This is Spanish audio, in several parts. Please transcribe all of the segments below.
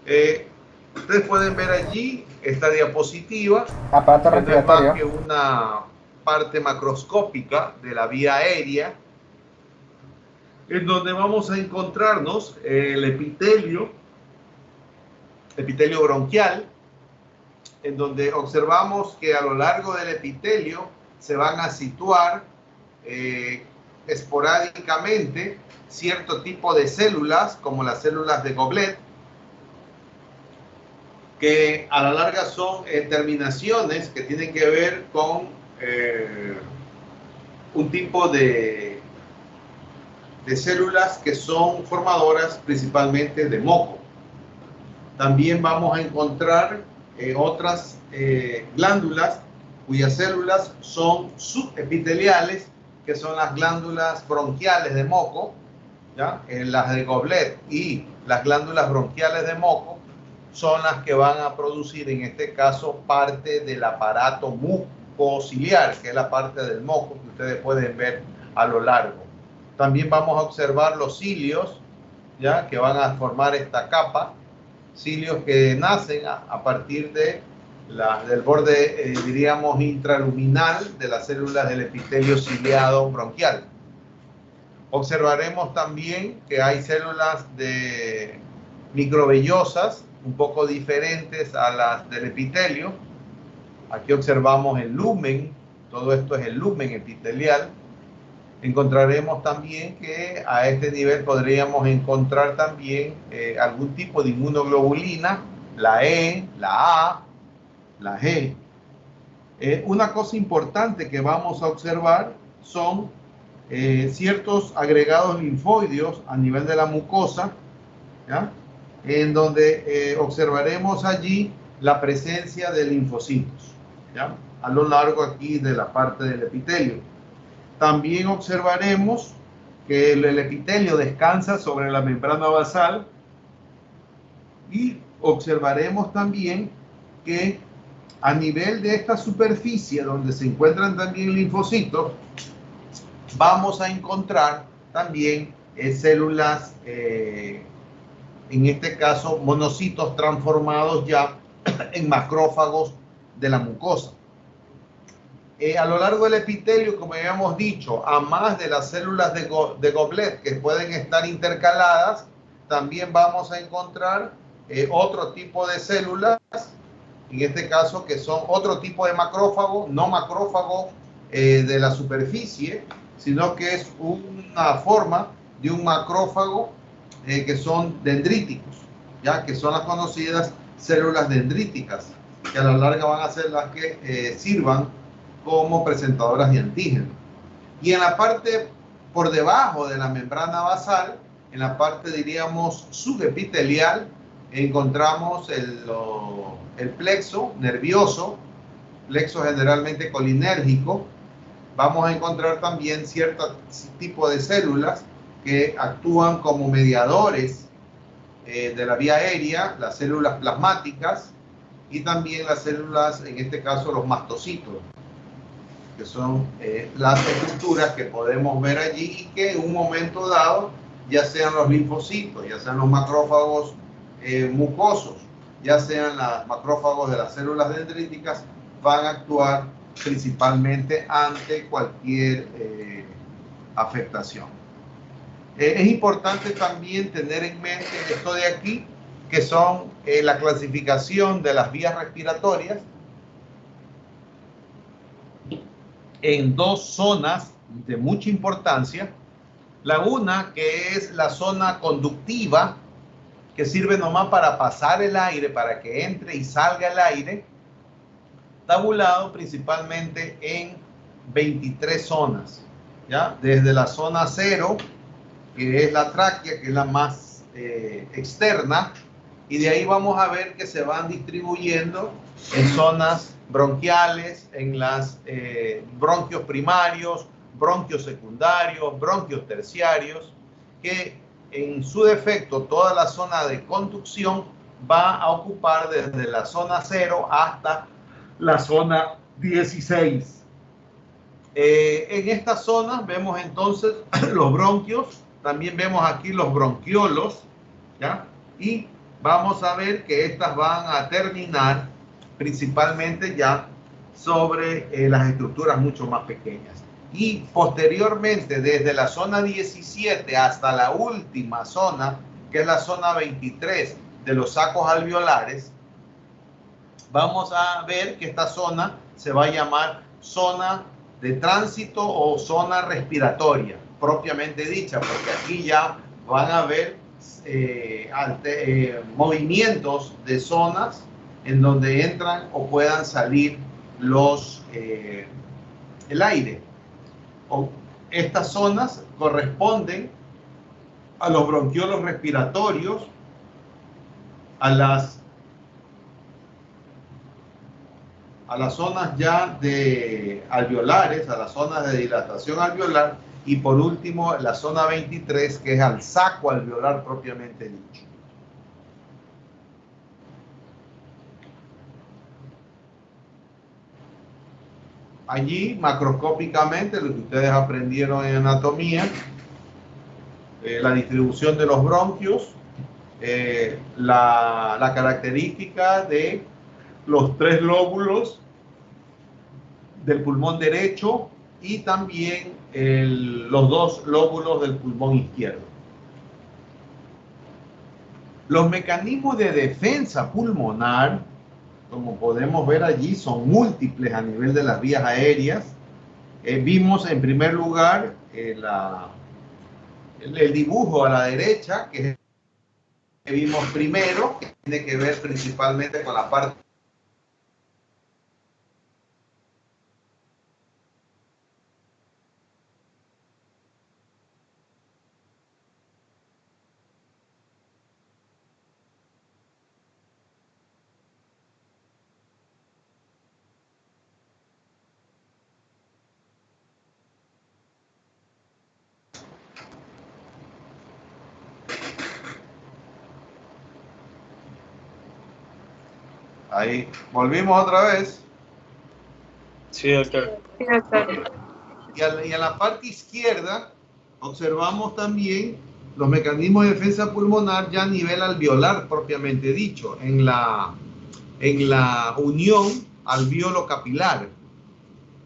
Ustedes pueden ver allí esta diapositiva, Aparato que no es más respiratorio. que una parte macroscópica de la vía aérea, en donde vamos a encontrarnos el epitelio bronquial, en donde observamos que a lo largo del epitelio se van a situar esporádicamente cierto tipo de células, como las células de Goblet, que a la larga son terminaciones que tienen que ver con un tipo de células que son formadoras principalmente de moco. También vamos a encontrar otras glándulas cuyas células son subepiteliales, que son las glándulas bronquiales de moco, ¿ya? Las de Goblet y las glándulas bronquiales de moco son las que van a producir, en este caso, parte del aparato mucociliar, que es la parte del moco que ustedes pueden ver a lo largo. También vamos a observar los cilios, ¿ya? Que van a formar esta capa, cilios que nacen a partir del borde, diríamos, intraluminal de las células del epitelio ciliado bronquial. Observaremos también que hay células de microvellosas un poco diferentes a las del epitelio. Aquí observamos el lumen, todo esto es el lumen epitelial. Encontraremos también que a este nivel podríamos encontrar también algún tipo de inmunoglobulina, la E, la A, la G. Una cosa importante que vamos a observar son ciertos agregados linfoideos a nivel de la mucosa, ¿ya? En donde observaremos allí la presencia de linfocitos, ¿ya? A lo largo aquí de la parte del epitelio. También observaremos que el epitelio descansa sobre la membrana basal y observaremos también que a nivel de esta superficie donde se encuentran también linfocitos, vamos a encontrar también células, en este caso monocitos transformados ya en macrófagos de la mucosa. A lo largo del epitelio, como habíamos dicho, a más de las células de Goblet que pueden estar intercaladas, también vamos a encontrar otro tipo de células, en este caso que son otro tipo de macrófago, no macrófago de la superficie, sino que es una forma de un macrófago que son dendríticos, ya que son las conocidas células dendríticas, que a la larga van a ser las que sirvan como presentadoras de antígenos. Y en la parte por debajo de la membrana basal, en la parte, diríamos, subepitelial, encontramos el plexo nervioso, plexo generalmente colinérgico. Vamos a encontrar también cierto tipo de células que actúan como mediadores de la vía aérea, las células plasmáticas y también las células, en este caso los mastocitos, que son las estructuras que podemos ver allí y que en un momento dado, ya sean los linfocitos, ya sean los macrófagos mucosos, ya sean los macrófagos de las células dendríticas, van a actuar principalmente ante cualquier afectación. Es importante también tener en mente esto de aquí, que son la clasificación de las vías respiratorias en dos zonas de mucha importancia. La una, que es la zona conductiva, que sirve nomás para pasar el aire, para que entre y salga el aire, tabulado principalmente en 23 zonas, ¿ya? Desde la zona 0, que es la tráquea, que es la más externa, y de ahí vamos a ver que se van distribuyendo en zonas bronquiales, en las bronquios primarios, bronquios secundarios, bronquios terciarios, que en su defecto toda la zona de conducción va a ocupar desde la zona 0 hasta la zona 16. En estas zonas vemos entonces los bronquios, también vemos aquí los bronquiolos, ¿ya? Y vamos a ver que estas van a terminar principalmente ya sobre las estructuras mucho más pequeñas. Y posteriormente, desde la zona 17 hasta la última zona, que es la zona 23 de los sacos alveolares, vamos a ver que esta zona se va a llamar zona de tránsito o zona respiratoria, propiamente dicha, porque aquí ya van a haber movimientos de zonas en donde entran o puedan salir el aire. Estas zonas corresponden a los bronquiolos respiratorios, a las zonas ya de alveolares, a las zonas de dilatación alveolar, y por último la zona 23, que es al saco alveolar propiamente dicho. Allí, macroscópicamente, lo que ustedes aprendieron en anatomía, la distribución de los bronquios, la característica de los 3 lóbulos del pulmón derecho y también los 2 lóbulos del pulmón izquierdo. Los mecanismos de defensa pulmonar, como podemos ver allí, son múltiples a nivel de las vías aéreas. Vimos en primer lugar el dibujo a la derecha, que vimos primero, que tiene que ver principalmente con la parte ahí. Volvimos otra vez. Sí, doctor. Sí, doctor. Y a la parte izquierda observamos también los mecanismos de defensa pulmonar ya a nivel alveolar propiamente dicho, en la unión alveolo capilar.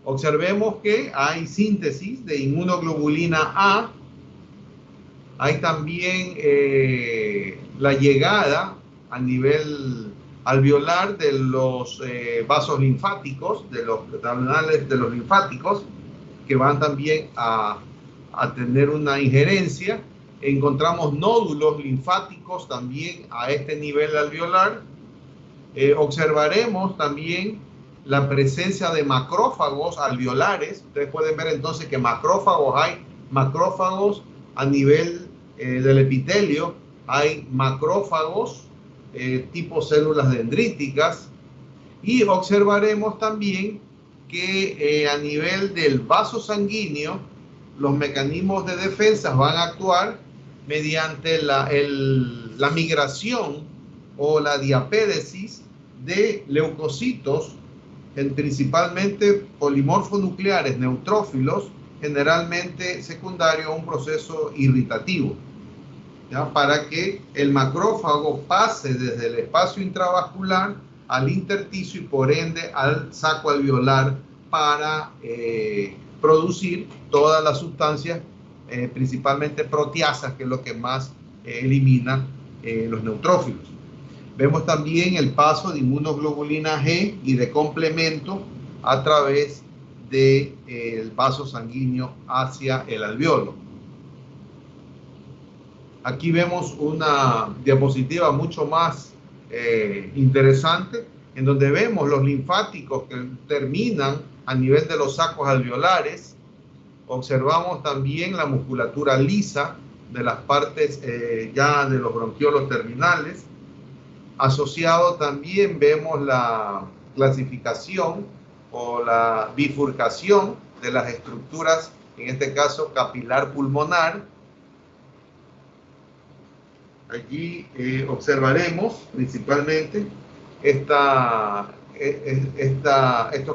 Observemos que hay síntesis de inmunoglobulina A, hay también la llegada a nivel alveolar de los vasos linfáticos, de los canales de los linfáticos, que van también a tener una injerencia. Encontramos nódulos linfáticos también a este nivel alveolar. Observaremos también la presencia de macrófagos alveolares. Ustedes pueden ver entonces que hay macrófagos a nivel del epitelio, hay macrófagos tipo células dendríticas, y observaremos también que a nivel del vaso sanguíneo los mecanismos de defensa van a actuar mediante la migración o la diapédesis de leucocitos, principalmente polimorfonucleares neutrófilos, generalmente secundario a un proceso irritativo, ¿ya? Para que el macrófago pase desde el espacio intravascular al intersticio y por ende al saco alveolar para producir todas las sustancias, principalmente proteasas, que es lo que más elimina los neutrófilos. Vemos también el paso de inmunoglobulina G y de complemento a través del vaso sanguíneo hacia el alveolo. Aquí vemos una diapositiva mucho más interesante, en donde vemos los linfáticos que terminan a nivel de los sacos alveolares. Observamos también la musculatura lisa de las partes ya de los bronquiolos terminales. Asociado también vemos la clasificación o la bifurcación de las estructuras, en este caso capilar pulmonar. Allí observaremos principalmente estos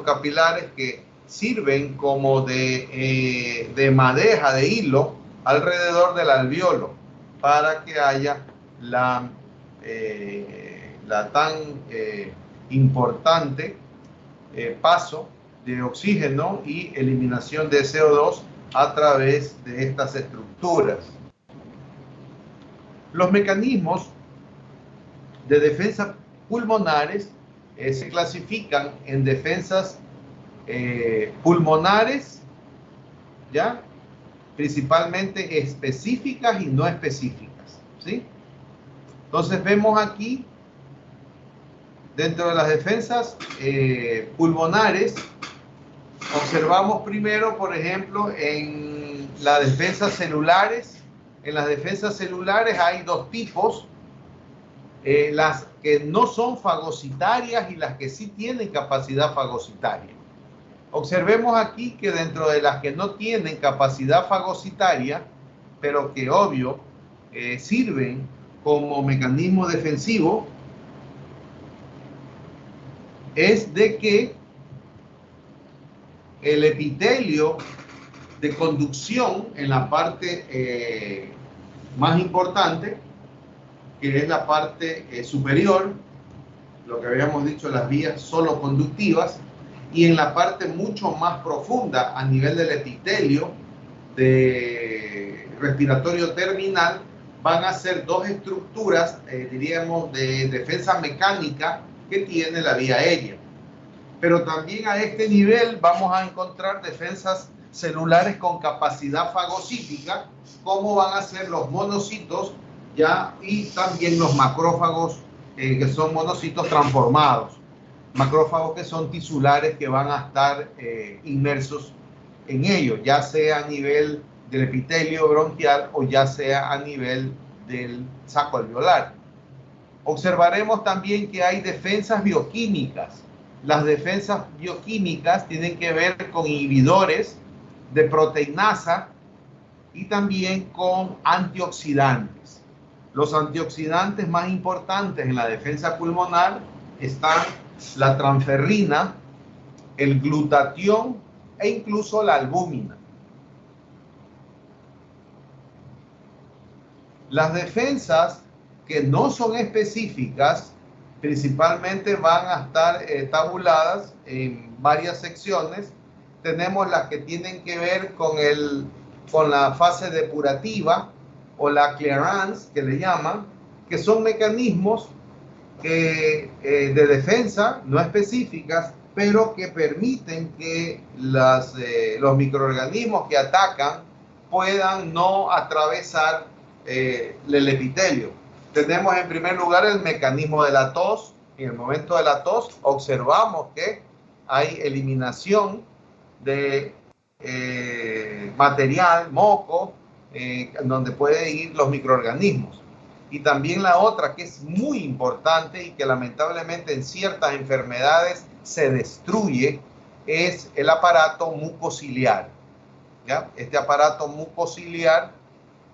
capilares que sirven como de madeja, de hilo alrededor del alveolo, para que haya la la tan importante paso de oxígeno y eliminación de CO2 a través de estas estructuras. Los mecanismos de defensa pulmonares se clasifican en defensas pulmonares, ¿ya? Principalmente específicas y no específicas, ¿sí? Entonces vemos aquí, dentro de las defensas pulmonares, observamos primero, por ejemplo, en las defensas celulares. En las defensas celulares hay dos tipos, las que no son fagocitarias y las que sí tienen capacidad fagocitaria. Observemos aquí que dentro de las que no tienen capacidad fagocitaria, pero que obvio sirven como mecanismo defensivo, es de que el epitelio de conducción en la parte más importante, que es la parte superior, lo que habíamos dicho, las vías solo conductivas, y en la parte mucho más profunda a nivel del epitelio de respiratorio terminal, van a ser dos estructuras, diríamos, de defensa mecánica que tiene la vía aérea. Pero también a este nivel vamos a encontrar defensas celulares con capacidad fagocítica, como van a ser los monocitos, ¿ya? Y también los macrófagos, que son monocitos transformados. Macrófagos que son tisulares, que van a estar inmersos en ellos, ya sea a nivel del epitelio bronquial o ya sea a nivel del saco alveolar. Observaremos también que hay defensas bioquímicas. Las defensas bioquímicas tienen que ver con inhibidores de proteinasa y también con antioxidantes. Los antioxidantes más importantes en la defensa pulmonar están la transferrina, el glutatión e incluso la albúmina. Las defensas que no son específicas principalmente van a estar tabuladas en varias secciones. Tenemos las que tienen que ver con la fase depurativa o la clearance, que le llaman, que son mecanismos de defensa no específicas, pero que permiten que los microorganismos que atacan puedan no atravesar el epitelio. Tenemos en primer lugar el mecanismo de la tos. En el momento de la tos observamos que hay eliminación de material, moco, donde pueden ir los microorganismos. Y también la otra, que es muy importante y que lamentablemente en ciertas enfermedades se destruye, es el aparato mucociliar, ¿ya? Este aparato mucociliar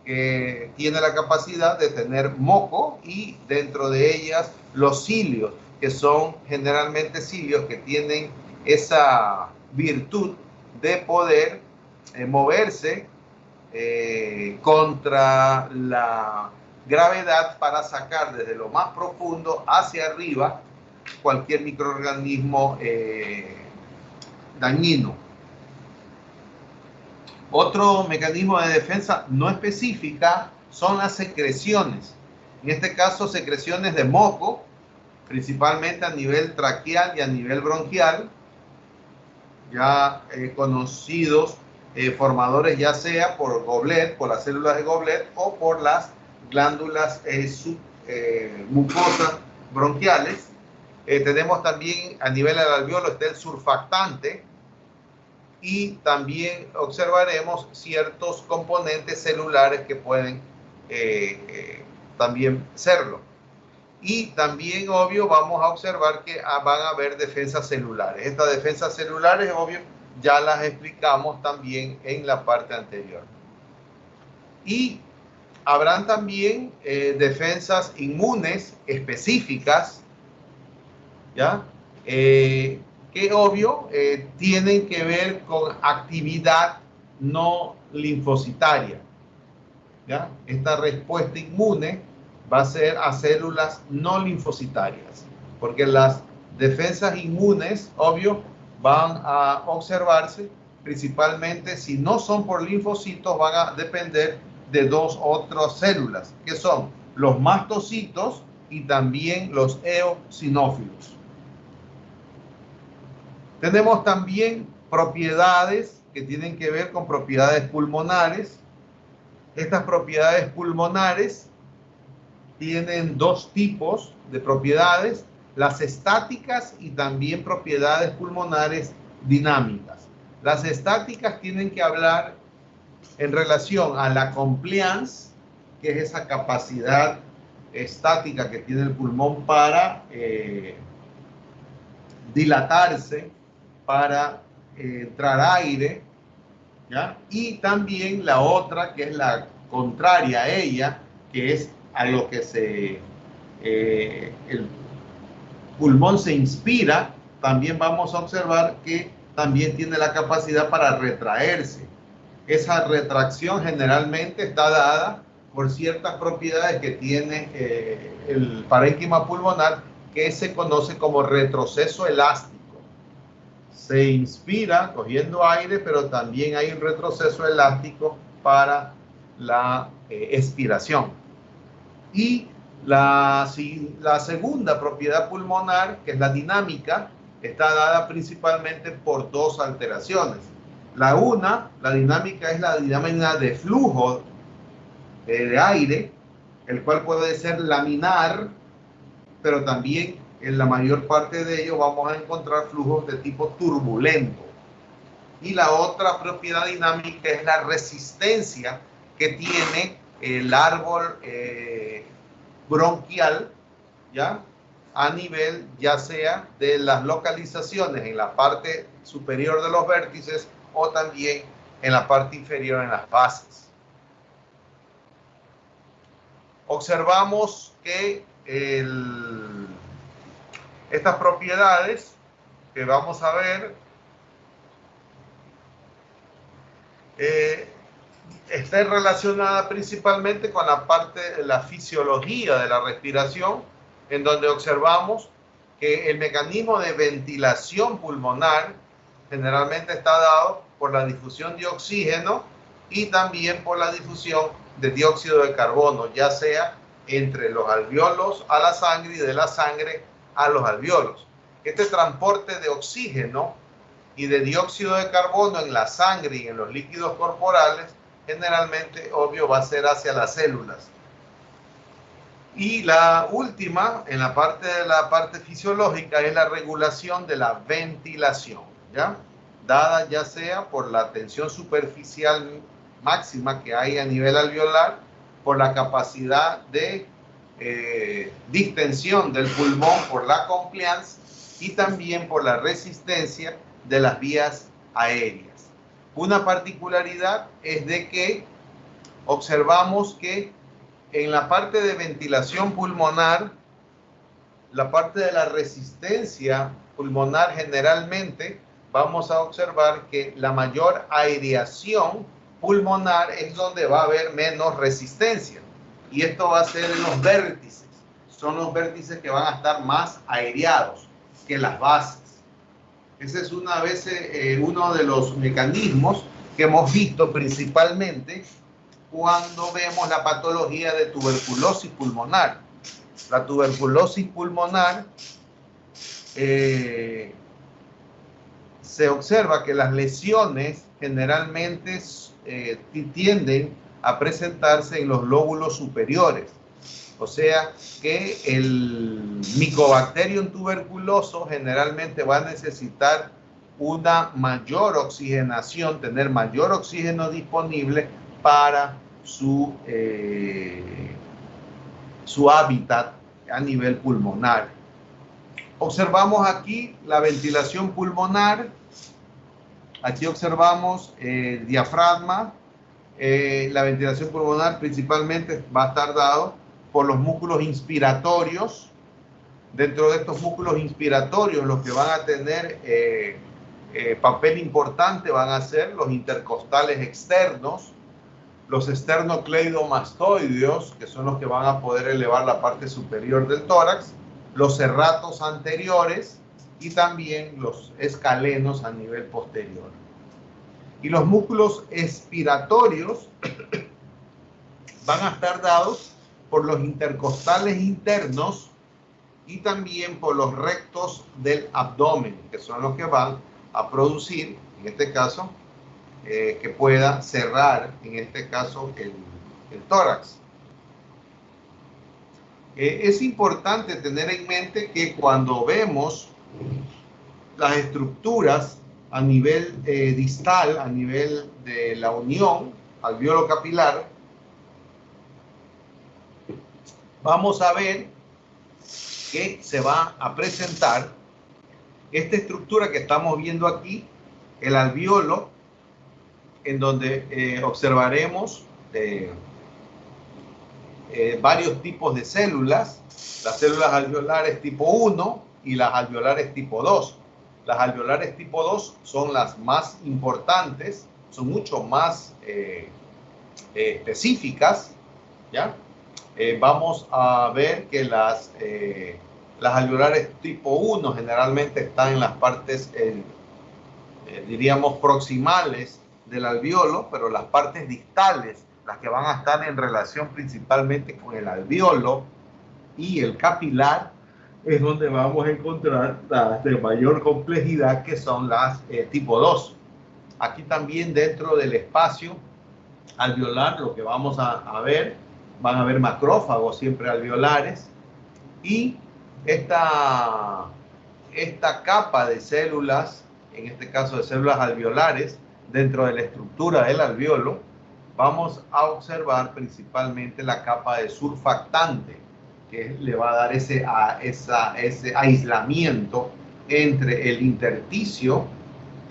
que tiene la capacidad de tener moco y dentro de ellas los cilios, que son generalmente cilios que tienen esa virtud de poder moverse contra la gravedad para sacar desde lo más profundo hacia arriba cualquier microorganismo dañino. Otro mecanismo de defensa no específica son las secreciones. En este caso, secreciones de moco, principalmente a nivel traqueal y a nivel bronquial, ya conocidos formadores ya sea por goblet, por las células de goblet o por las glándulas mucosas bronquiales. Tenemos también a nivel del alveolo está el surfactante, y también observaremos ciertos componentes celulares que pueden también serlo. Y también, obvio, vamos a observar que van a haber defensas celulares. Estas defensas celulares, obvio, ya las explicamos también en la parte anterior. Y habrán también defensas inmunes específicas, ¿ya? Que obvio tienen que ver con actividad no linfocitaria, ¿ya? Esta respuesta inmune va a ser a células no linfocitarias, porque las defensas inmunes, obvio, van a observarse principalmente si no son por linfocitos, van a depender de dos otras células, que son los mastocitos y también los eosinófilos. Tenemos también propiedades que tienen que ver con propiedades pulmonares. Estas propiedades pulmonares tienen dos tipos de propiedades, las estáticas y también propiedades pulmonares dinámicas. Las estáticas tienen que hablar en relación a la compliance, que es esa capacidad estática que tiene el pulmón para dilatarse, para entrar aire, ¿ya? Y también la otra, que es la contraria a ella, que es a lo que el pulmón se inspira, también vamos a observar que también tiene la capacidad para retraerse. Esa retracción generalmente está dada por ciertas propiedades que tiene el parénquima pulmonar, que se conoce como retroceso elástico. Se inspira cogiendo aire, pero también hay un retroceso elástico para la expiración. Y la segunda propiedad pulmonar, que es la dinámica, está dada principalmente por dos alteraciones. La dinámica es la dinámica de flujo de aire, el cual puede ser laminar, pero también en la mayor parte de ellos vamos a encontrar flujos de tipo turbulento. Y la otra propiedad dinámica es la resistencia que tiene el árbol bronquial, ¿ya? A nivel ya sea de las localizaciones en la parte superior de los vértices o también en la parte inferior en las bases. Observamos que estas propiedades que vamos a ver está relacionada principalmente con la parte de la fisiología de la respiración, en donde observamos que el mecanismo de ventilación pulmonar generalmente está dado por la difusión de oxígeno y también por la difusión de dióxido de carbono, ya sea entre los alvéolos a la sangre y de la sangre a los alvéolos. Este transporte de oxígeno y de dióxido de carbono en la sangre y en los líquidos corporales generalmente, obvio, va a ser hacia las células. Y la última, en la parte fisiológica, es la regulación de la ventilación, ¿ya? Dada ya sea por la tensión superficial máxima que hay a nivel alveolar, por la capacidad de distensión del pulmón por la compliance y también por la resistencia de las vías aéreas. Una particularidad es de que observamos que en la parte de ventilación pulmonar, la parte de la resistencia pulmonar generalmente vamos a observar que la mayor aireación pulmonar es donde va a haber menos resistencia. Y esto va a ser en los vértices. Son los vértices que van a estar más aireados que las bases. Ese es uno de los mecanismos que hemos visto principalmente cuando vemos la patología de tuberculosis pulmonar. La tuberculosis pulmonar se observa que las lesiones generalmente tienden a presentarse en los lóbulos superiores. O sea que el Mycobacterium tuberculoso generalmente va a necesitar una mayor oxigenación, tener mayor oxígeno disponible para su hábitat a nivel pulmonar. Observamos aquí la ventilación pulmonar. Aquí observamos el diafragma. La ventilación pulmonar principalmente va a estar dado por los músculos inspiratorios. Dentro de estos músculos inspiratorios, los que van a tener papel importante van a ser los intercostales externos, los esternocleidomastoideos, que son los que van a poder elevar la parte superior del tórax, los serratos anteriores y también los escalenos a nivel posterior. Y los músculos expiratorios van a estar dados por los intercostales internos y también por los rectos del abdomen, que son los que van a producir, en este caso, que pueda cerrar, en este caso, el tórax. Es importante tener en mente que cuando vemos las estructuras a nivel distal, a nivel de la unión alveolo-capilar, vamos a ver que se va a presentar esta estructura que estamos viendo aquí, el alveolo, en donde observaremos varios tipos de células, las células alveolares tipo 1 y las alveolares tipo 2. Las alveolares tipo 2 son las más importantes, son mucho más específicas, ¿ya? Vamos a ver que las alveolares tipo 1 generalmente están en las partes, diríamos, proximales del alveolo, pero las partes distales, las que van a estar en relación principalmente con el alveolo y el capilar, es donde vamos a encontrar las de mayor complejidad, que son las tipo 2. Aquí también dentro del espacio alveolar, lo que vamos a ver, van a haber macrófagos siempre alveolares, y esta capa de células, en este caso de células alveolares, dentro de la estructura del alveolo, vamos a observar principalmente la capa de surfactante, que le va a dar ese aislamiento entre el intersticio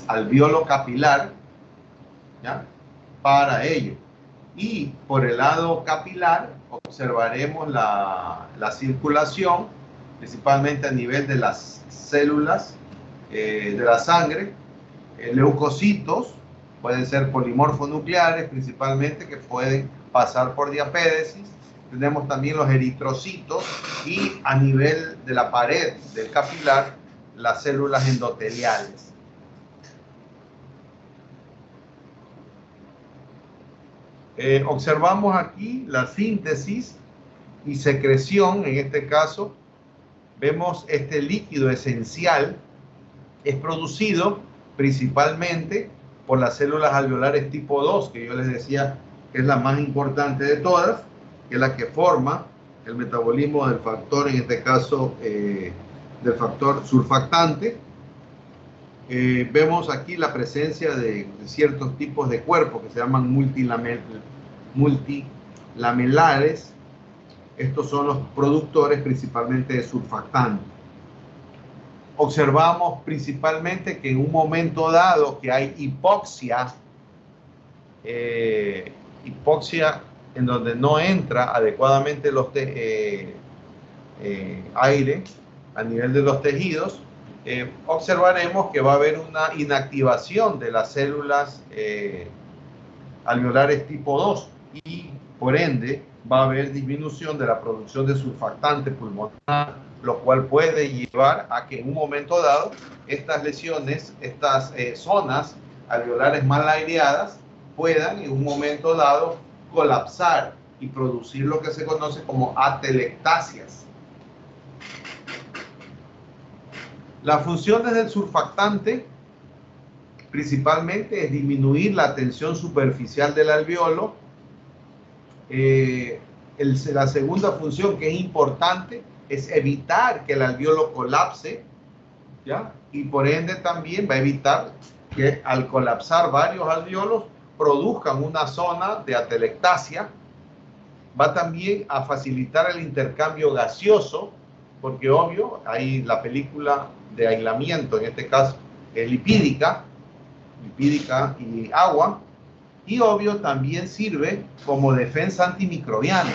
alveolo capilar, ¿ya? Para ello. Y por el lado capilar observaremos la circulación, principalmente a nivel de las células de la sangre, leucocitos, pueden ser polimorfonucleares principalmente, que pueden pasar por diapédesis. Tenemos también los eritrocitos y a nivel de la pared del capilar, las células endoteliales. Observamos aquí la síntesis y secreción. En este caso vemos este líquido esencial es producido principalmente por las células alveolares tipo 2, que yo les decía que es la más importante de todas, que es la que forma el metabolismo del factor, en este caso del factor surfactante. Vemos aquí la presencia de ciertos tipos de cuerpos que se llaman multilamelares. Estos son los productores principalmente de surfactante. Observamos principalmente que en un momento dado que hay hipoxia en donde no entra adecuadamente aire a nivel de los tejidos, observaremos que va a haber una inactivación de las células alveolares tipo 2 y por ende va a haber disminución de la producción de surfactante pulmonar, lo cual puede llevar a que en un momento dado estas lesiones, estas zonas alveolares mal aireadas puedan en un momento dado colapsar y producir lo que se conoce como atelectasias. Las funciones del surfactante principalmente es disminuir la tensión superficial del alveolo. La segunda función, que es importante, es evitar que el alveolo colapse, ¿ya? Y por ende también va a evitar que al colapsar varios alveolos produzcan una zona de atelectasia. Va también a facilitar el intercambio gaseoso, porque obvio, hay la película de aislamiento, en este caso es lipídica y agua, y obvio también sirve como defensa antimicrobiana.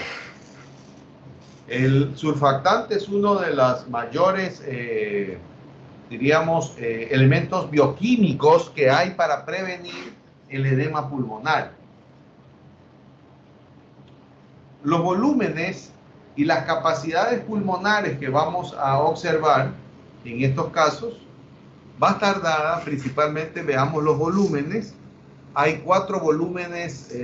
El surfactante es uno de los mayores, diríamos, elementos bioquímicos que hay para prevenir el edema pulmonar. los volúmenes y las capacidades pulmonares que vamos a observar en estos casos va a estar dada principalmente, veamos los volúmenes. Hay 4 volúmenes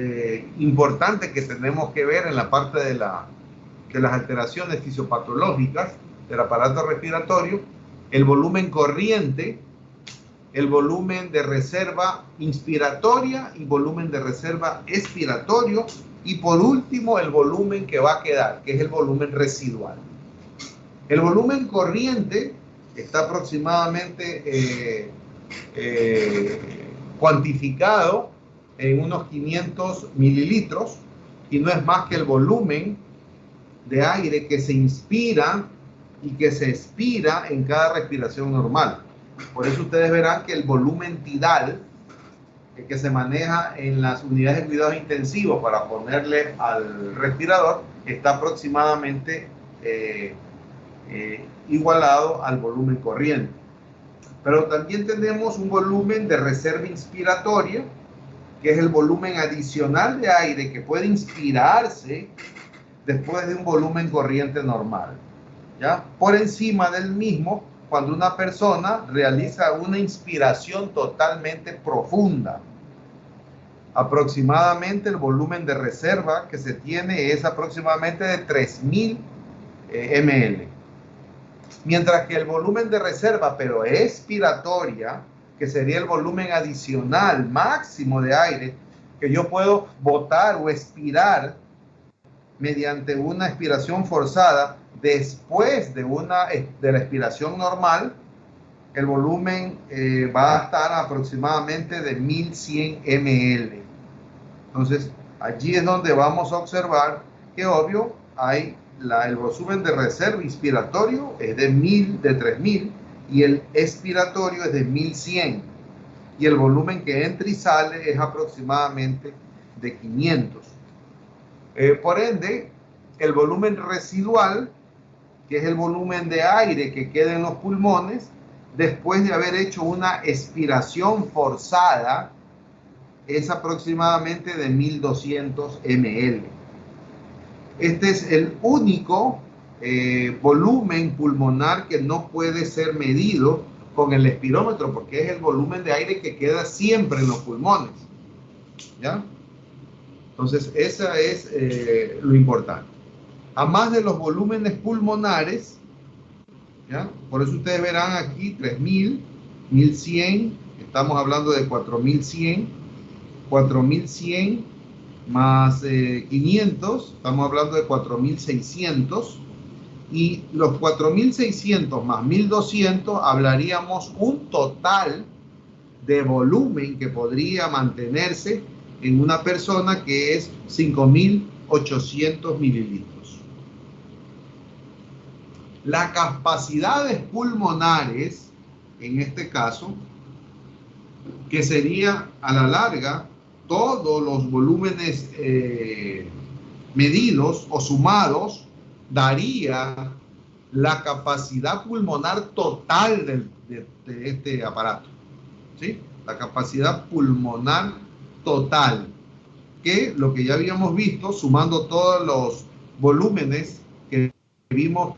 importantes que tenemos que ver en la parte de las alteraciones fisiopatológicas del aparato respiratorio: el volumen corriente, el volumen de reserva inspiratoria y volumen de reserva expiratorio, y por último el volumen que va a quedar, que es el volumen residual. El volumen corriente está aproximadamente cuantificado en unos 500 mililitros, y no es más que el volumen de aire que se inspira y que se expira en cada respiración normal. Por eso ustedes verán que el volumen tidal que se maneja en las unidades de cuidados intensivos para ponerle al respirador está aproximadamente igualado al volumen corriente. Pero también tenemos un volumen de reserva inspiratoria, que es el volumen adicional de aire que puede inspirarse después de un volumen corriente normal, ¿ya? Por encima del mismo, cuando una persona realiza una inspiración totalmente profunda. Aproximadamente el volumen de reserva que se tiene es aproximadamente de 3000 ml. Mientras que el volumen de reserva, pero expiratoria, que sería el volumen adicional máximo de aire que yo puedo botar o expirar mediante una expiración forzada después de la expiración normal, el volumen va a estar aproximadamente de 1100 ml. Entonces, allí es donde vamos a observar que, obvio, hay el volumen de reserva inspiratorio es de 3000, y el expiratorio es de 1100, y el volumen que entra y sale es aproximadamente de 500. Por ende, el volumen residual, que es el volumen de aire que queda en los pulmones después de haber hecho una expiración forzada, es aproximadamente de 1200 ml. Este es el único volumen pulmonar que no puede ser medido con el espirómetro, porque es el volumen de aire que queda siempre en los pulmones, ¿ya? Entonces, eso es lo importante. A más de los volúmenes pulmonares, ¿ya? Por eso ustedes verán aquí 3000, 1100, estamos hablando de 4100 más 500, estamos hablando de 4600, y los 4600 más 1200 hablaríamos un total de volumen que podría mantenerse en una persona, que es 5800 mililitros. Las capacidades pulmonares, en este caso, que sería a la larga todos los volúmenes medidos o sumados, daría la capacidad pulmonar total de este aparato, ¿sí? La capacidad pulmonar total, que lo que ya habíamos visto, sumando todos los volúmenes que vimos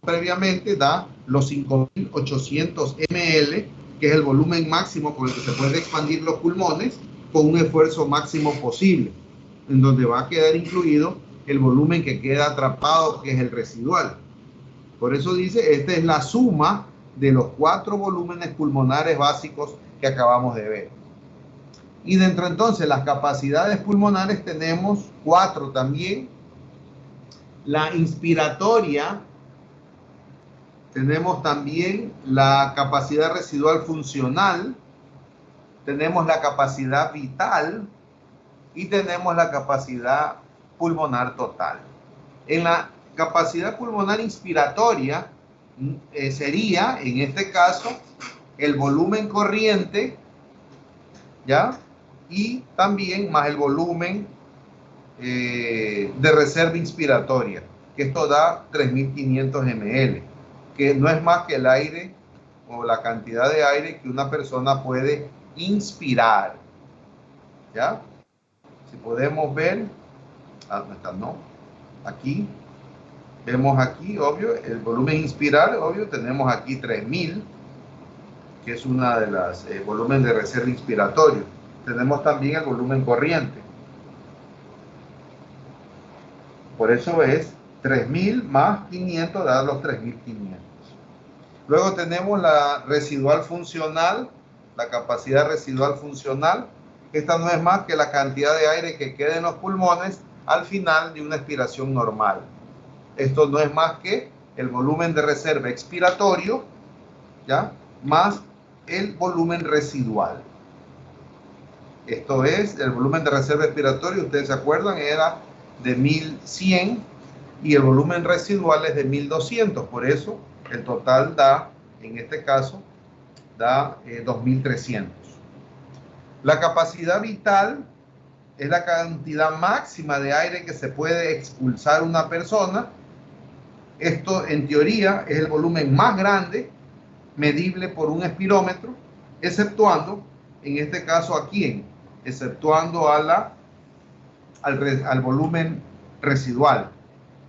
previamente, da los 5800 ml, que es el volumen máximo con el que se puede expandir los pulmones con un esfuerzo máximo posible, en donde va a quedar incluido el volumen que queda atrapado, que es el residual. Por eso dice, esta es la suma de los 4 volúmenes pulmonares básicos que acabamos de ver. Y dentro entonces las capacidades pulmonares tenemos 4 también. La inspiratoria, tenemos también la capacidad residual funcional, tenemos la capacidad vital y tenemos la capacidad pulmonar total. En la capacidad pulmonar inspiratoria sería, en este caso, el volumen corriente, ¿ya? Y también más el volumen de reserva inspiratoria, que esto da 3500 ml, que no es más que el aire o la cantidad de aire que una persona puede inspirar, ¿ya? Si podemos ver, no. Aquí, vemos aquí, obvio, el volumen inspiral, obvio, tenemos aquí 3000, que es una de las volumen de reserva inspiratorio. Tenemos también el volumen corriente. Por eso es 3000 más 500 da los 3500. Luego tenemos la residual funcional, la capacidad residual funcional. Esta no es más que la cantidad de aire que queda en los pulmones al final de una expiración normal. Esto no es más que el volumen de reserva expiratorio, ¿ya?, más el volumen residual. Esto es, el volumen de reserva expiratorio, ustedes se acuerdan, era de 1100 y el volumen residual es de 1200. Por eso el total da, en este caso, da 2300. La capacidad vital es la cantidad máxima de aire que se puede expulsar una persona. Esto, en teoría, es el volumen más grande medible por un espirómetro, exceptuando, en este caso, ¿a quién? Exceptuando al volumen residual.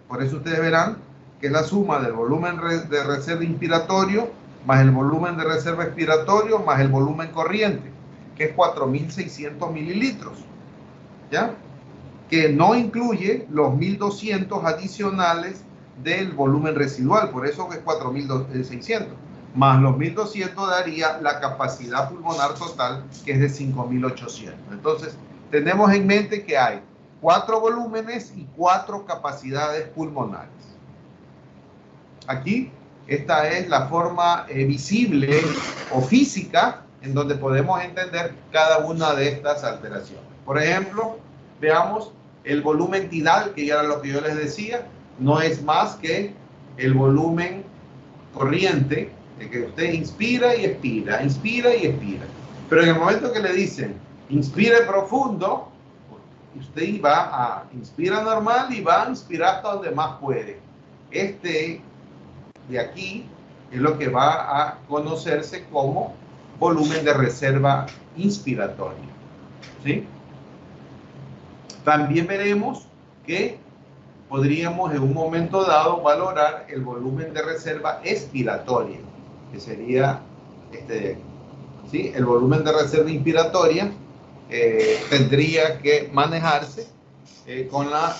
Por eso ustedes verán que es la suma del volumen de reserva inspiratorio más el volumen de reserva expiratorio más el volumen corriente, que es 4600 mililitros, ¿ya?, que no incluye los 1200 adicionales del volumen residual. Por eso que es 4600 más los 1200 daría la capacidad pulmonar total, que es de 5800. Entonces tenemos en mente que hay 4 volúmenes y 4 capacidades pulmonares. Aquí, esta es la forma visible o física en donde podemos entender cada una de estas alteraciones. Por ejemplo, veamos el volumen tidal, que ya era lo que yo les decía, no es más que el volumen corriente, de que usted inspira y expira, inspira y expira. Pero en el momento que le dicen, inspire profundo, usted va a inspirar normal y va a inspirar hasta donde más puede. Este de aquí es lo que va a conocerse como volumen de reserva inspiratoria, ¿sí? También veremos que podríamos en un momento dado valorar el volumen de reserva expiratoria, que sería este de aquí, ¿sí? El volumen de reserva inspiratoria tendría que manejarse con la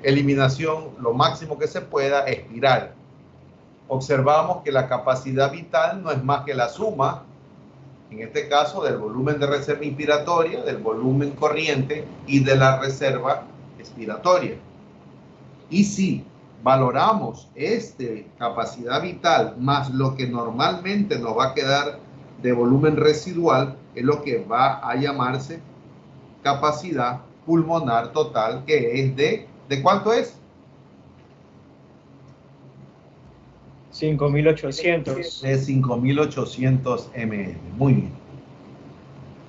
eliminación lo máximo que se pueda expirar. Observamos que la capacidad vital no es más que la suma, en este caso, del volumen de reserva inspiratoria, del volumen corriente y de la reserva expiratoria. Y si valoramos esta capacidad vital más lo que normalmente nos va a quedar de volumen residual, es lo que va a llamarse capacidad pulmonar total, que es ¿de cuánto es? 5800. De 5800 ml. Muy bien.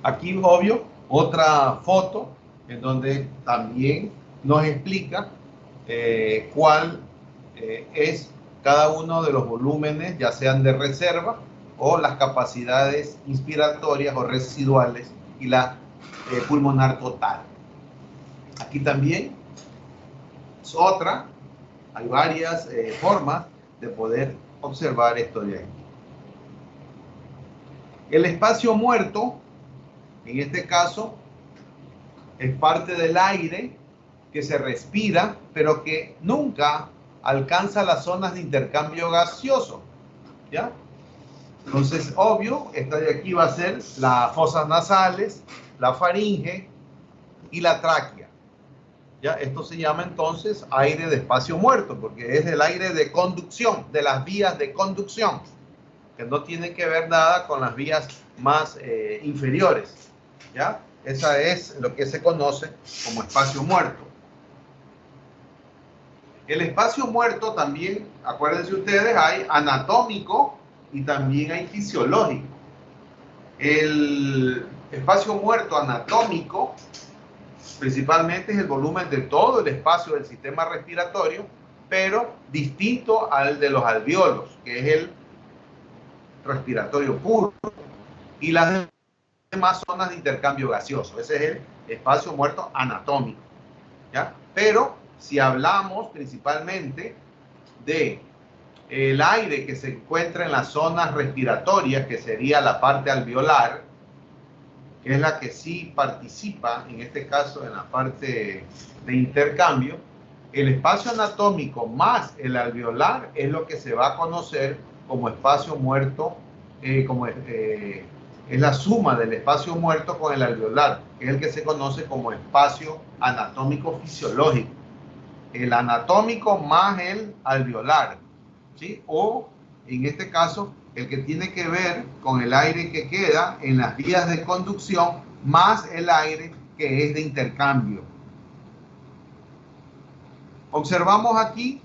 Aquí, obvio, otra foto en donde también nos explica cuál es cada uno de los volúmenes, ya sean de reserva o las capacidades inspiratorias o residuales y la pulmonar total. Aquí también es otra, hay varias formas de poder observar esto de aquí. El espacio muerto, en este caso, es parte del aire que se respira, pero que nunca alcanza las zonas de intercambio gaseoso, ¿ya? Entonces, obvio, esta de aquí va a ser las fosas nasales, la faringe y la tráquea. ¿Ya? Esto se llama entonces aire de espacio muerto, porque es el aire de conducción, de las vías de conducción, que no tiene que ver nada con las vías más inferiores, ¿ya? Esa es lo que se conoce como espacio muerto. El espacio muerto también, acuérdense ustedes, hay anatómico y también hay fisiológico. El espacio muerto anatómico principalmente es el volumen de todo el espacio del sistema respiratorio, pero distinto al de los alvéolos, que es el respiratorio puro, y las demás zonas de intercambio gaseoso. Ese es el espacio muerto anatómico, ¿ya? Pero si hablamos principalmente de el aire que se encuentra en las zonas respiratorias, que sería la parte alveolar, que es la que sí participa, en este caso, en la parte de intercambio, el espacio anatómico más el alveolar es lo que se va a conocer como espacio muerto, es la suma del espacio muerto con el alveolar, que es el que se conoce como espacio anatómico fisiológico. El anatómico más el alveolar, ¿sí? O, en este caso, el que tiene que ver con el aire que queda en las vías de conducción más el aire que es de intercambio. Observamos aquí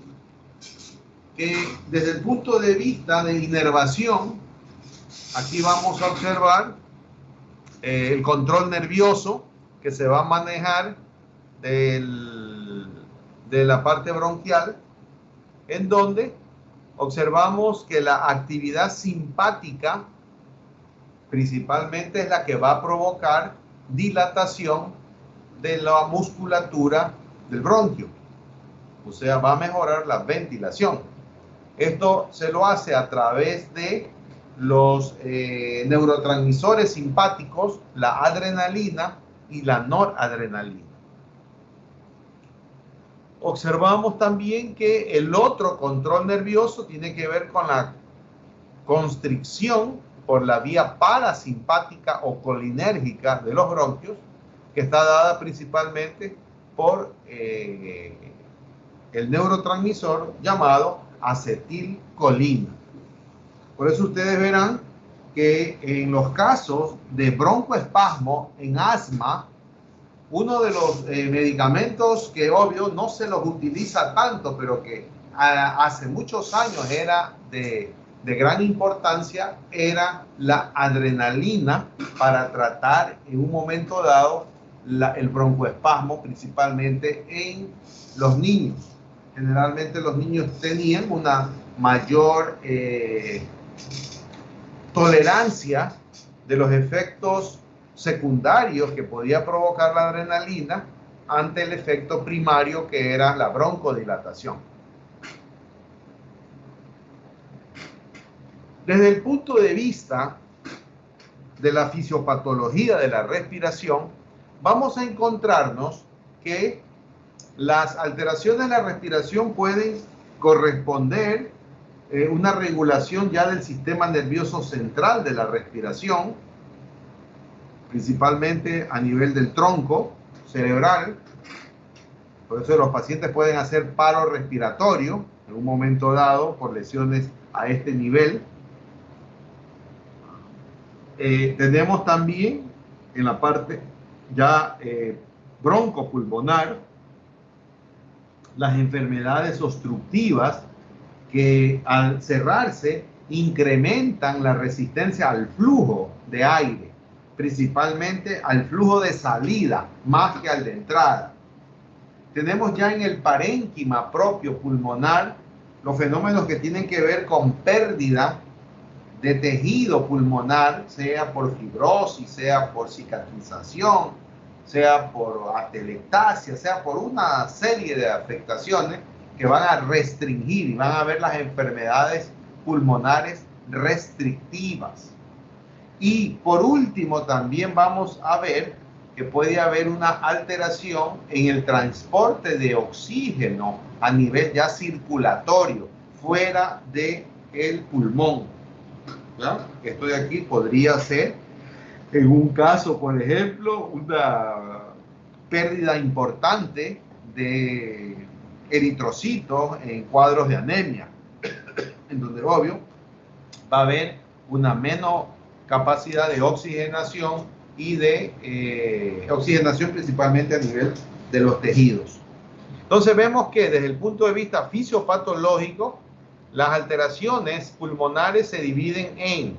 que desde el punto de vista de inervación, aquí vamos a observar el control nervioso que se va a manejar de la parte bronquial, en donde observamos que la actividad simpática principalmente es la que va a provocar dilatación de la musculatura del bronquio. O sea, va a mejorar la ventilación. Esto se lo hace a través de los neurotransmisores simpáticos, la adrenalina y la noradrenalina. Observamos también que el otro control nervioso tiene que ver con la constricción por la vía parasimpática o colinérgica de los bronquios, que está dada principalmente por el neurotransmisor llamado acetilcolina. Por eso ustedes verán que en los casos de broncoespasmo en asma, uno de los medicamentos que obvio no se los utiliza tanto, pero que hace muchos años era de gran importancia, era la adrenalina para tratar en un momento dado el broncoespasmo, principalmente en los niños. Generalmente los niños tenían una mayor tolerancia de los efectos secundarios que podía provocar la adrenalina ante el efecto primario que era la broncodilatación. Desde el punto de vista de la fisiopatología de la respiración, vamos a encontrarnos que las alteraciones de la respiración pueden corresponder una regulación ya del sistema nervioso central de la respiración, principalmente a nivel del tronco cerebral. Por eso los pacientes pueden hacer paro respiratorio en un momento dado por lesiones a este nivel. Tenemos también en la parte ya broncopulmonar las enfermedades obstructivas que al cerrarse incrementan la resistencia al flujo de aire, principalmente al flujo de salida más que al de entrada. Tenemos ya en el parénquima propio pulmonar los fenómenos que tienen que ver con pérdida de tejido pulmonar, sea por fibrosis, sea por cicatrización, sea por atelectasia, sea por una serie de afectaciones que van a restringir y van a ver las enfermedades pulmonares restrictivas. Y por último también vamos a ver que puede haber una alteración en el transporte de oxígeno a nivel ya circulatorio, fuera del pulmón. ¿Ya? Esto de aquí podría ser, en un caso, por ejemplo, una pérdida importante de eritrocitos en cuadros de anemia, en donde, obvio, va a haber una menor capacidad de oxigenación y de oxigenación principalmente a nivel de los tejidos. Entonces vemos que desde el punto de vista fisiopatológico, las alteraciones pulmonares se dividen en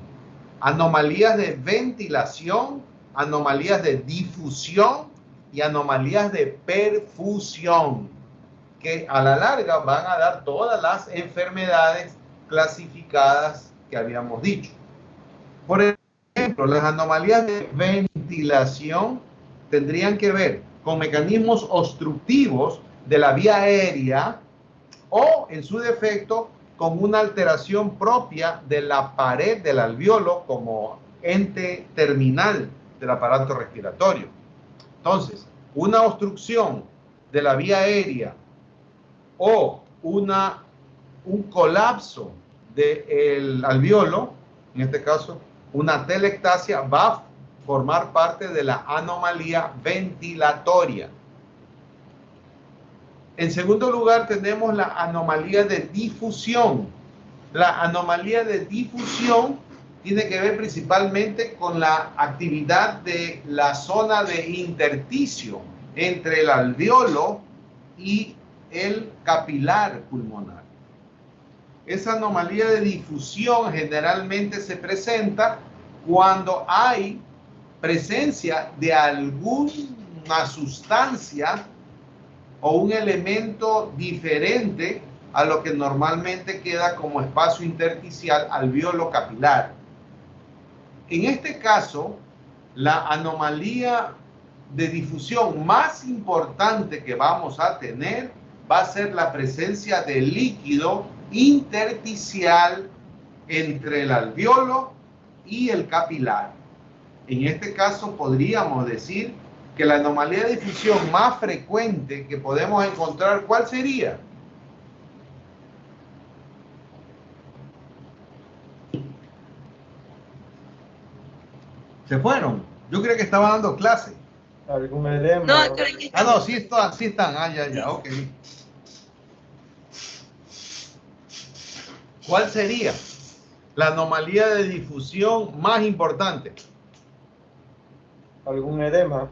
anomalías de ventilación, anomalías de difusión y anomalías de perfusión, que a la larga van a dar todas las enfermedades clasificadas que habíamos dicho. Por ejemplo, las anomalías de ventilación tendrían que ver con mecanismos obstructivos de la vía aérea o, en su defecto, con una alteración propia de la pared del alveolo como ente terminal del aparato respiratorio. Entonces, una obstrucción de la vía aérea o un colapso del alveolo, en este caso una telectasia, va a formar parte de la anomalía ventilatoria. En segundo lugar, tenemos la anomalía de difusión. La anomalía de difusión tiene que ver principalmente con la actividad de la zona de intersticio entre el alveolo y el capilar pulmonar. Esa anomalía de difusión generalmente se presenta cuando hay presencia de alguna sustancia o un elemento diferente a lo que normalmente queda como espacio intersticial alveolo capilar. En este caso, la anomalía de difusión más importante que vamos a tener va a ser la presencia de líquido intersticial entre el alveolo y el capilar. En este caso podríamos decir que la anomalía de difusión más frecuente que podemos encontrar, ¿cuál sería? ¿Se fueron? Yo creía que estaba dando clase. ¿Algún edema? No, creo que Ah, no, sí están. Ah, ya, ok. ¿Cuál sería la anomalía de difusión más importante? ¿Algún edema?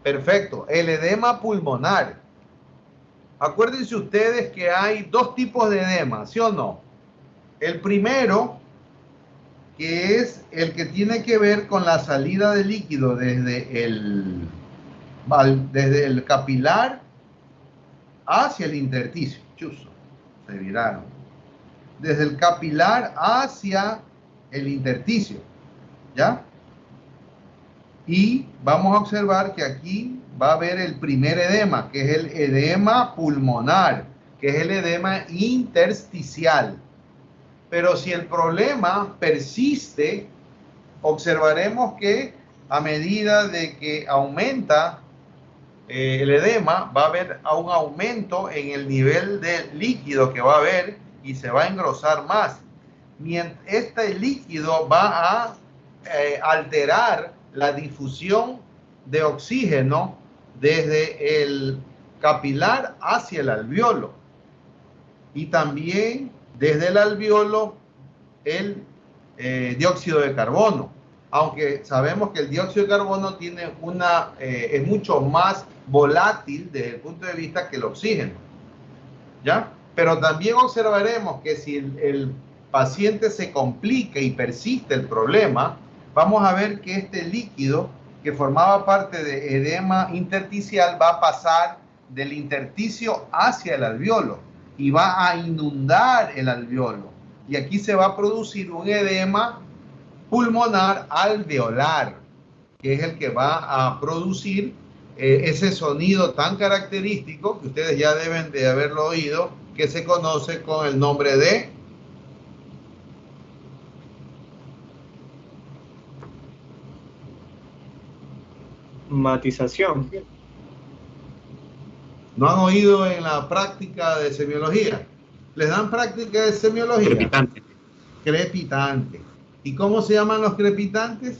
Perfecto, el edema pulmonar. Acuérdense ustedes que hay dos tipos de edema, ¿sí o no? El primero, que es el que tiene que ver con la salida de líquido desde el capilar hacia el intersticio. Chuzo, se viraron. Desde el capilar hacia el intersticio, ¿ya? Y vamos a observar que aquí va a haber el primer edema, que es el edema pulmonar, que es el edema intersticial. Pero si el problema persiste, observaremos que a medida de que aumenta el edema, va a haber un aumento en el nivel de líquido que va a haber y se va a engrosar más. Mientras este líquido va a alterar la difusión de oxígeno desde el capilar hacia el alveolo y también desde el alveolo el dióxido de carbono, aunque sabemos que el dióxido de carbono tiene es mucho más volátil desde el punto de vista que el oxígeno, ¿ya? Pero también observaremos que si el paciente se complica y persiste el problema, vamos a ver que este líquido que formaba parte de edema intersticial va a pasar del intersticio hacia el alveolo y va a inundar el alveolo. Y aquí se va a producir un edema pulmonar alveolar, que es el que va a producir ese sonido tan característico que ustedes ya deben de haberlo oído, que se conoce con el nombre de matización. ¿No han oído en la práctica de semiología? ¿Les dan práctica de semiología? Crepitante. Crepitante. ¿Y cómo se llaman los crepitantes?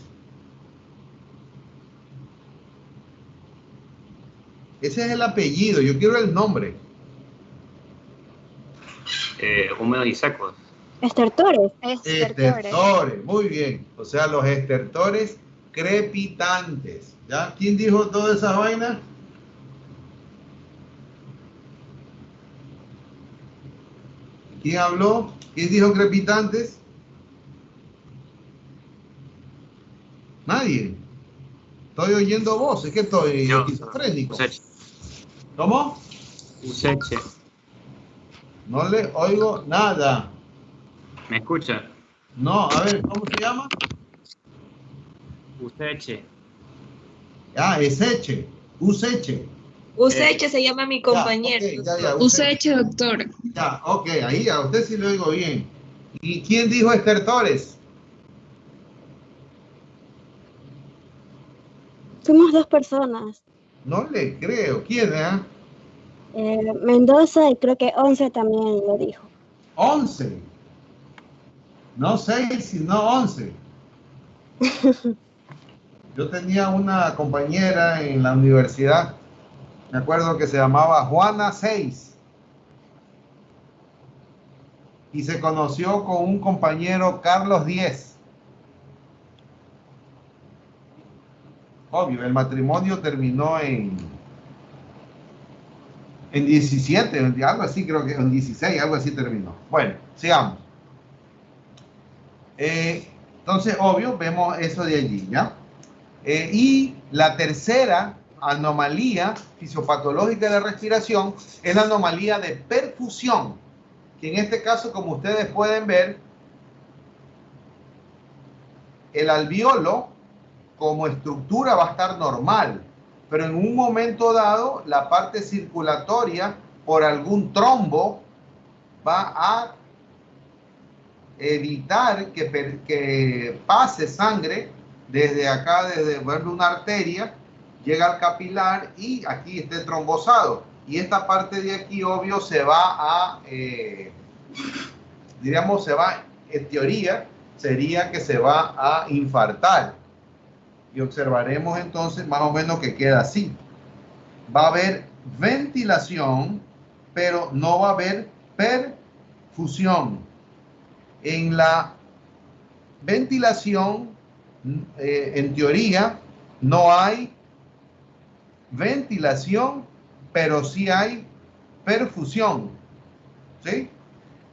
Ese es el apellido, yo quiero el nombre. Húmedos y secos. Estertores. Estertores, muy bien. O sea, los estertores crepitantes. ¿Ya? ¿Quién dijo toda esa vaina? ¿Quién habló? ¿Quién dijo crepitantes? Nadie. Estoy oyendo voz, es que estoy esquizofrénico. ¿Cómo? Useche. No le oigo nada. ¿Me escucha? No, a ver, ¿cómo se llama? Useche. Ah, Eseche, Useche. Useche se llama mi compañero. Useche, doctor. Ya, ok, ahí a usted sí lo oigo bien. ¿Y quién dijo estertores? Somos 2 personas. No le creo. ¿Quién, Mendoza y creo que 11 también lo dijo. 11. No 6, sino 11. Yo tenía una compañera en la universidad, me acuerdo que se llamaba Juana 6. Y se conoció con un compañero Carlos 10. Obvio, el matrimonio terminó en 17, algo así, creo que en 16, algo así terminó. Bueno, sigamos. Entonces, obvio, vemos eso de allí, ¿ya? Y la tercera anomalía fisiopatológica de la respiración es la anomalía de perfusión, que en este caso, como ustedes pueden ver, el alveolo como estructura va a estar normal, pero en un momento dado la parte circulatoria por algún trombo va a evitar que pase sangre desde acá, desde una arteria, llega al capilar y aquí esté trombosado. Y esta parte de aquí, obvio, se va a, diríamos, en teoría, sería que se va a infartar. Y observaremos entonces más o menos que queda así. Va a haber ventilación, pero no va a haber perfusión. En la ventilación, en teoría, no hay ventilación, pero sí hay perfusión. ¿Sí?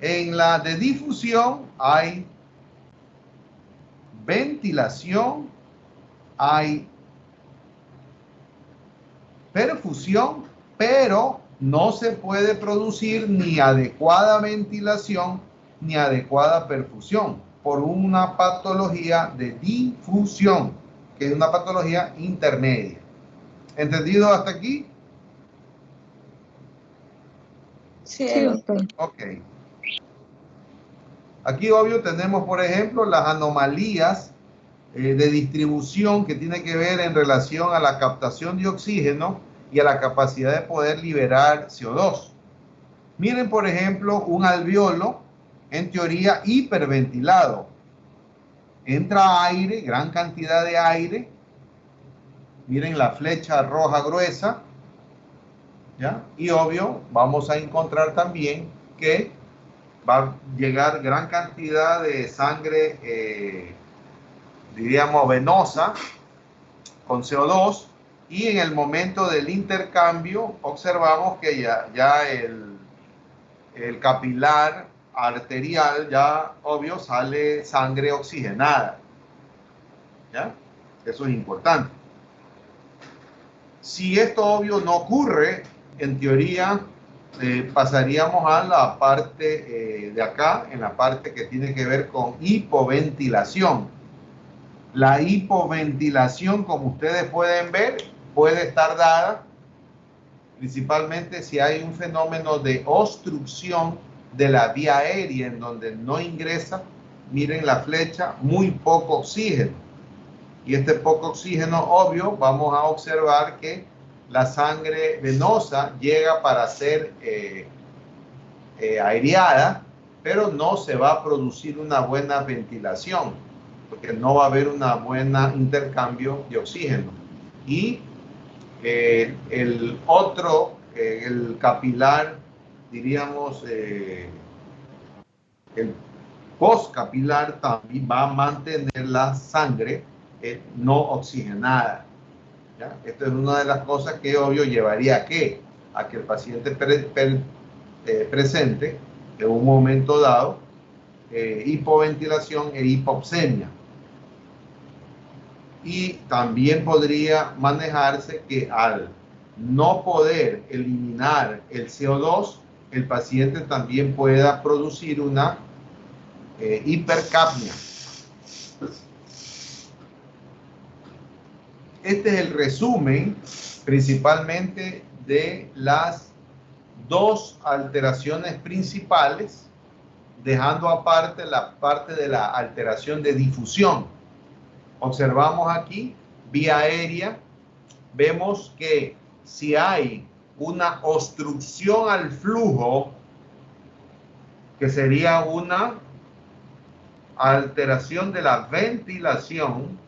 En la de difusión hay ventilación, hay perfusión, pero no se puede producir ni adecuada ventilación ni adecuada perfusión por una patología de difusión, que es una patología intermedia. ¿Entendido hasta aquí? Sí, doctor. Ok. Aquí, obvio, tenemos, por ejemplo, las anomalías de distribución que tiene que ver en relación a la captación de oxígeno y a la capacidad de poder liberar CO2. Miren, por ejemplo, un alveolo, en teoría, hiperventilado. Entra aire, gran cantidad de aire. Miren la flecha roja gruesa. ¿Ya? Y obvio, vamos a encontrar también que va a llegar gran cantidad de sangre, diríamos, venosa, con CO2, y en el momento del intercambio observamos que ya el capilar arterial, ya obvio, sale sangre oxigenada. ¿Ya? Eso es importante. Si esto obvio no ocurre, en teoría pasaríamos a la parte de acá, en la parte que tiene que ver con hipoventilación. La hipoventilación, como ustedes pueden ver, puede estar dada principalmente si hay un fenómeno de obstrucción de la vía aérea en donde no ingresa, miren la flecha, muy poco oxígeno. Y este poco oxígeno, obvio, vamos a observar que la sangre venosa llega para ser aireada, pero no se va a producir una buena ventilación, porque no va a haber una buena intercambio de oxígeno. Y el otro, el capilar, diríamos, el postcapilar también va a mantener la sangre no oxigenada. ¿Ya? Esto es una de las cosas que obvio llevaría a que el paciente presente en un momento dado hipoventilación e hipoxemia. Y también podría manejarse que al no poder eliminar el CO2, el paciente también pueda producir una hipercapnia. Este es el resumen principalmente de las dos alteraciones principales, dejando aparte la parte de la alteración de difusión. Observamos aquí, vía aérea, vemos que si hay una obstrucción al flujo, que sería una alteración de la ventilación,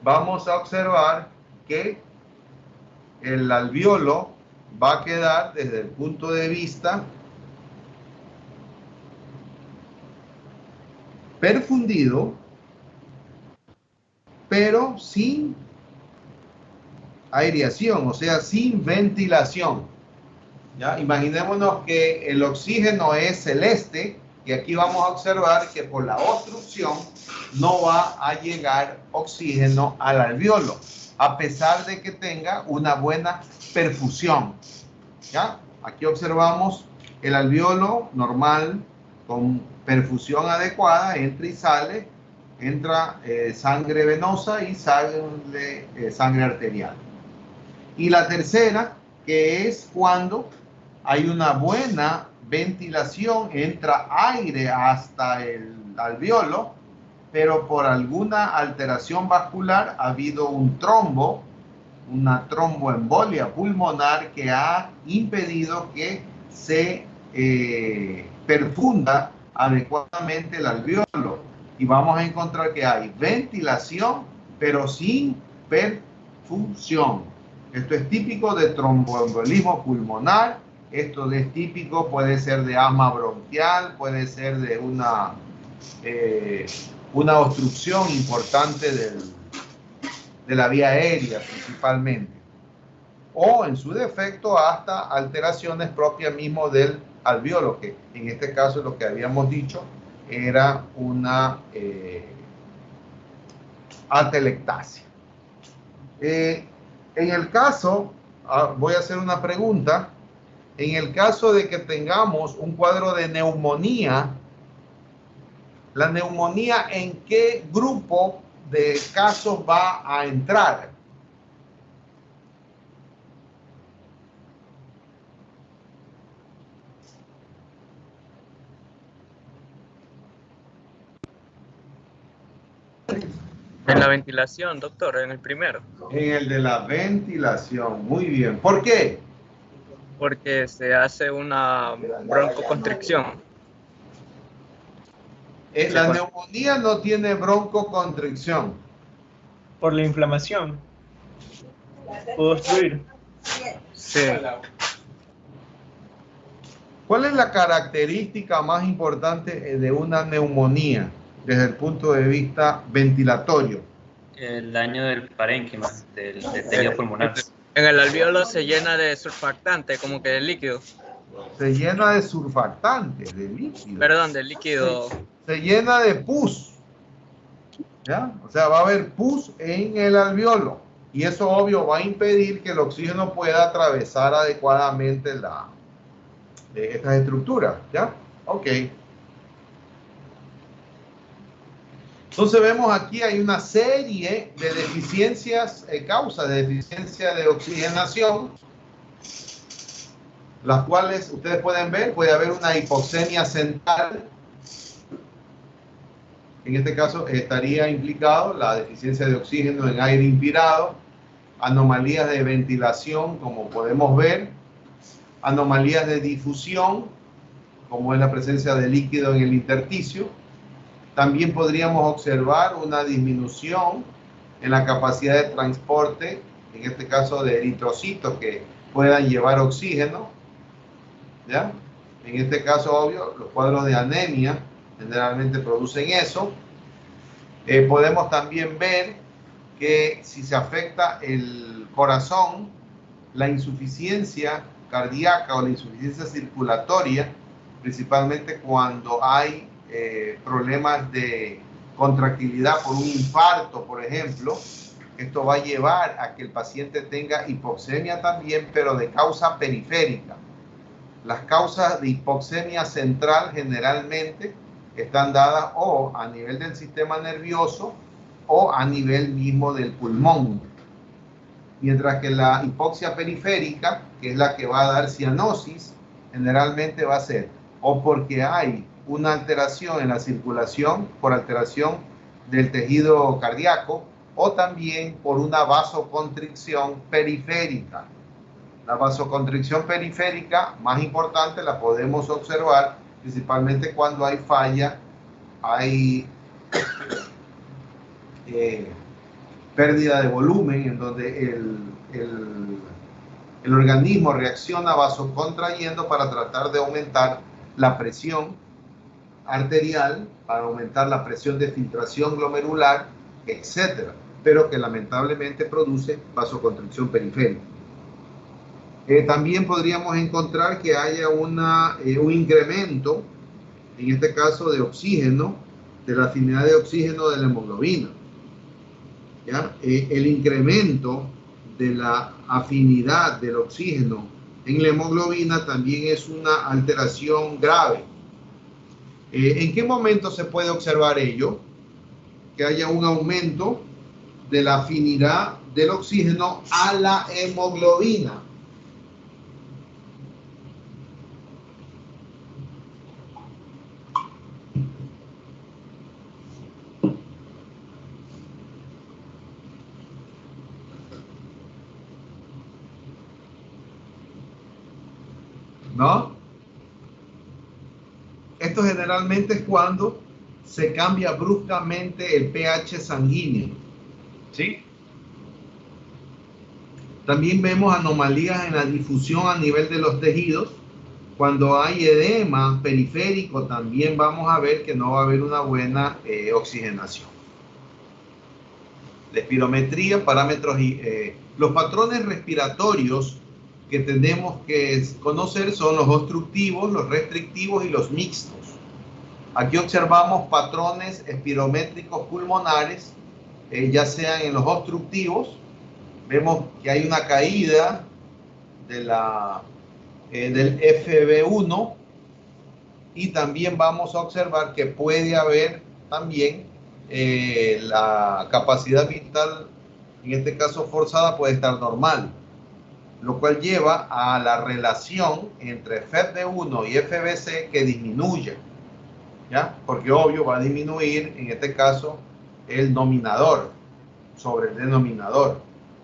vamos a observar que el alvéolo va a quedar desde el punto de vista perfundido, pero sin aireación, o sea, sin ventilación. ¿Ya? Imaginémonos que el oxígeno es celeste y aquí vamos a observar que por la obstrucción no va a llegar oxígeno al alvéolo, a pesar de que tenga una buena perfusión. ¿Ya? Aquí observamos el alvéolo normal con perfusión adecuada, entra y sale, entra sangre venosa y sale sangre arterial. Y la tercera, que es cuando hay una buena ventilación, entra aire hasta el alvéolo, pero por alguna alteración vascular ha habido un trombo, una tromboembolia pulmonar que ha impedido que se perfunda adecuadamente el alvéolo. Y vamos a encontrar que hay ventilación, pero sin perfusión. Esto es típico de tromboembolismo pulmonar. Esto es típico, puede ser de asma bronquial, puede ser de una obstrucción importante de la vía aérea principalmente. O en su defecto hasta alteraciones propias mismo del alvéolo, que en este caso lo que habíamos dicho era una atelectasia. En el caso, voy a hacer una pregunta, en el caso de que tengamos un cuadro de neumonía, ¿la neumonía en qué grupo de casos va a entrar? En la ventilación, doctor, en el primero. En el de la ventilación, muy bien. ¿Por qué? Porque se hace una broncoconstricción. La neumonía no tiene broncoconstricción. Por la inflamación. Puedo obstruir. Sí. ¿Cuál es la característica más importante de una neumonía desde el punto de vista ventilatorio? El daño del parénquima, del tejido pulmonar. En el alvéolo se llena de surfactante, como que de líquido. Se llena de surfactantes, de líquido. Perdón, de líquido. Se llena de pus. ¿Ya? O sea, va a haber pus en el alvéolo. Y eso, obvio, va a impedir que el oxígeno pueda atravesar adecuadamente estas estructuras. ¿Ya? Ok. Entonces vemos aquí hay una serie de deficiencias, causas de deficiencia de oxigenación, las cuales ustedes pueden ver, puede haber una hipoxemia central. En este caso estaría implicado la deficiencia de oxígeno en aire inspirado, anomalías de ventilación, como podemos ver, anomalías de difusión, como es la presencia de líquido en el intersticio. También podríamos observar una disminución en la capacidad de transporte, en este caso de eritrocitos que puedan llevar oxígeno. ¿Ya? En este caso, obvio, los cuadros de anemia generalmente producen eso. Podemos también ver que si se afecta el corazón, la insuficiencia cardíaca o la insuficiencia circulatoria, principalmente cuando hay problemas de contractilidad por un infarto, por ejemplo, esto va a llevar a que el paciente tenga hipoxemia también, pero de causa periférica. Las causas de hipoxemia central generalmente están dadas o a nivel del sistema nervioso o a nivel mismo del pulmón. mientras que la hipoxia periférica, que es la que va a dar cianosis, generalmente va a ser o porque hay una alteración en la circulación por alteración del tejido cardíaco o también por una vasoconstricción periférica. La vasoconstricción periférica, más importante, la podemos observar principalmente cuando hay falla, hay pérdida de volumen, en donde el organismo reacciona vasocontrayendo para tratar de aumentar la presión arterial, para aumentar la presión de filtración glomerular, etc. Pero que lamentablemente produce vasoconstricción periférica. También podríamos encontrar que haya un incremento, en este caso de oxígeno, de la afinidad de oxígeno de la hemoglobina. ¿Ya? El incremento de la afinidad del oxígeno en la hemoglobina también es una alteración grave. ¿En qué momento se puede observar ello? Que haya un aumento de la afinidad del oxígeno a la hemoglobina. ¿No? Esto generalmente es cuando se cambia bruscamente el pH sanguíneo, ¿sí? También vemos anomalías en la difusión a nivel de los tejidos. Cuando hay edema periférico, también vamos a ver que no va a haber una buena oxigenación. La espirometría, parámetros y los patrones respiratorios que tenemos que conocer son los obstructivos, los restrictivos y los mixtos. Aquí observamos patrones espirométricos pulmonares, ya sean en los obstructivos, vemos que hay una caída de del FB1 y también vamos a observar que puede haber también la capacidad vital, en este caso forzada, puede estar normal, lo cual lleva a la relación entre FEB1 y FBC que disminuye, ¿ya? Porque obvio va a disminuir, en este caso, el nominador sobre el denominador.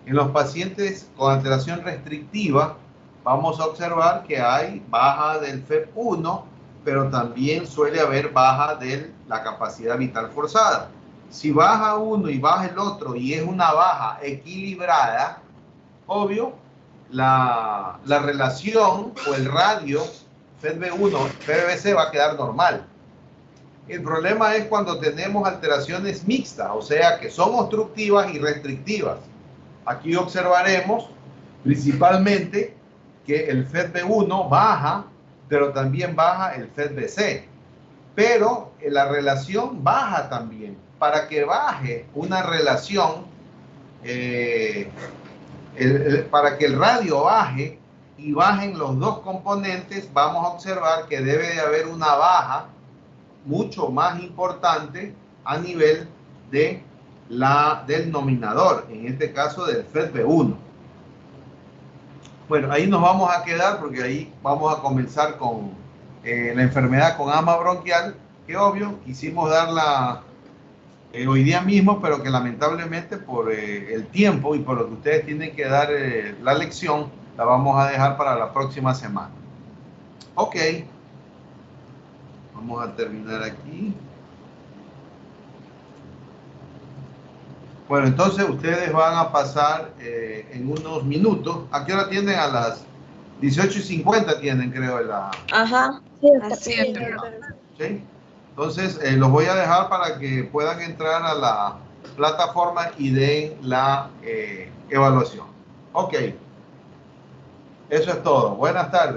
En los pacientes con alteración restrictiva, vamos a observar que hay baja del FEB1, pero también suele haber baja de la capacidad vital forzada. Si baja uno y baja el otro y es una baja equilibrada, obvio, la relación o el radio FEB1, FBC va a quedar normal. El problema es cuando tenemos alteraciones mixtas, o sea que son obstructivas y restrictivas. Aquí observaremos principalmente que el FEB1 baja, pero también baja el FEB-BC. Pero la relación baja también. Para que baje una relación, para que el radio baje y bajen los dos componentes, vamos a observar que debe de haber una baja mucho más importante a nivel de del nominador, en este caso del FEB1. Bueno, ahí nos vamos a quedar porque ahí vamos a comenzar con la enfermedad con asma bronquial, que obvio quisimos darla hoy día mismo, pero que lamentablemente por el tiempo y por lo que ustedes tienen que dar la lección, la vamos a dejar para la próxima semana. Ok. Vamos a terminar aquí. Bueno, entonces ustedes van a pasar en unos minutos. ¿A qué hora tienen? A las 18:50 tienen, creo, la... Ajá, Sí, así sí. es. ¿Sí? Entonces, los voy a dejar para que puedan entrar a la plataforma y den la evaluación. Ok. Eso es todo. Buenas tardes.